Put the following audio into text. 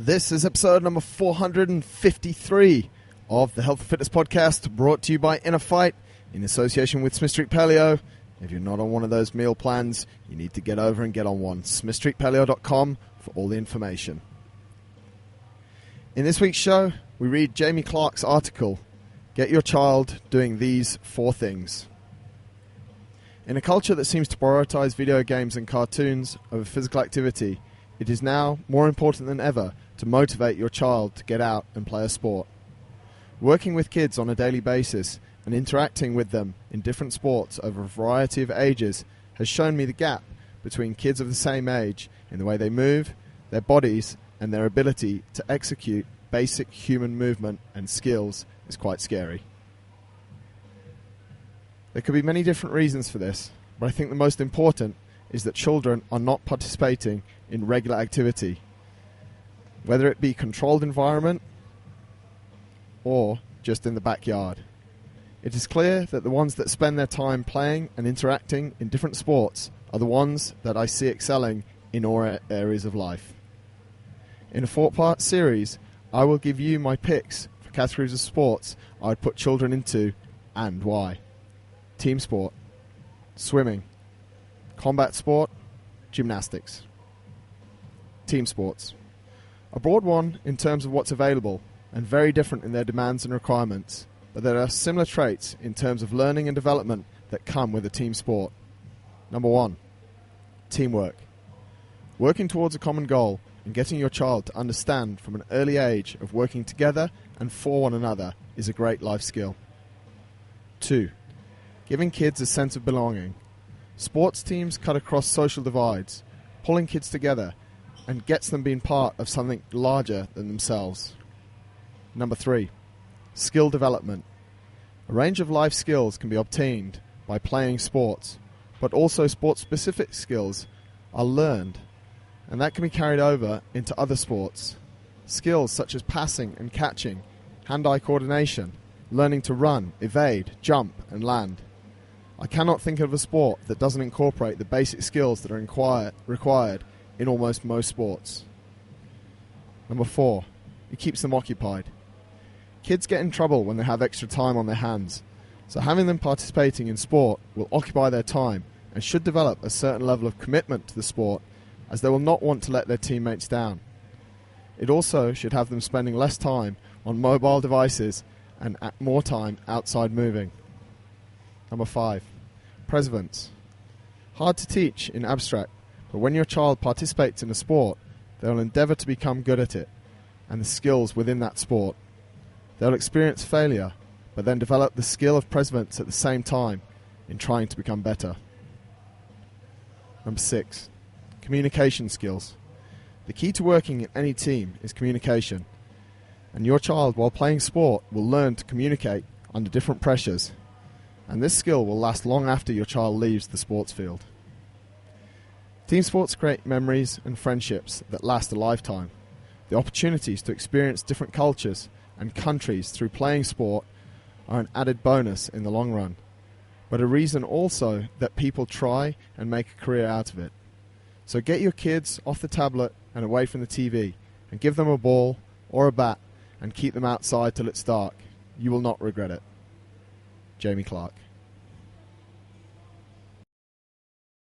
This is episode number 453 of the Health and Fitness Podcast, brought to you by InnerFight in association with Smith Street Paleo. If you're not on one of those meal plans, you need to get over and get on one. smithstreetpaleo.com for all the information. In this week's show, we read Jamie Clarke's article, Get Your Child Doing These 4 Things. In a culture that seems to prioritize video games and cartoons over physical activity, it is now more important than ever to motivate your child to get out and play a sport. Working with kids on a daily basis and interacting with them in different sports over a variety of ages has shown me the gap between kids of the same age in the way they move, their bodies, and their ability to execute basic human movement and skills is quite scary. There could be many different reasons for this, but I think the most important is that children are not participating in regular activity, whether it be controlled environment or just in the backyard. It is clear that the ones that spend their time playing and interacting in different sports are the ones that I see excelling in all areas of life. In a 4-part series, I will give you my picks for categories of sports I would put children into and why. Team sport, swimming, combat sport, gymnastics. Team sports. A broad one in terms of what's available and very different in their demands and requirements, but there are similar traits in terms of learning and development that come with a team sport. Number 1, teamwork. Working towards a common goal and getting your child to understand from an early age of working together and for one another is a great life skill. 2, giving kids a sense of belonging. Sports teams cut across social divides, pulling kids together and gets them being part of something larger than themselves. Number 3, skill development. A range of life skills can be obtained by playing sports, but also sport-specific skills are learned, and that can be carried over into other sports. Skills such as passing and catching, hand-eye coordination, learning to run, evade, jump, and land. I cannot think of a sport that doesn't incorporate the basic skills that are required in almost most sports. Number 4, it keeps them occupied. Kids get in trouble when they have extra time on their hands, so having them participating in sport will occupy their time and should develop a certain level of commitment to the sport, as they will not want to let their teammates down. It also should have them spending less time on mobile devices and more time outside moving. Number 5, perseverance. Hard to teach in abstract, but when your child participates in a sport, they will endeavour to become good at it and the skills within that sport. They'll experience failure, but then develop the skill of perseverance at the same time in trying to become better. Number 6, communication skills. The key to working in any team is communication, and your child, while playing sport, will learn to communicate under different pressures, and this skill will last long after your child leaves the sports field. Team sports create memories and friendships that last a lifetime. The opportunities to experience different cultures and countries through playing sport are an added bonus in the long run, but a reason also that people try and make a career out of it. So get your kids off the tablet and away from the TV and give them a ball or a bat and keep them outside till it's dark. You will not regret it. Jamie Clarke.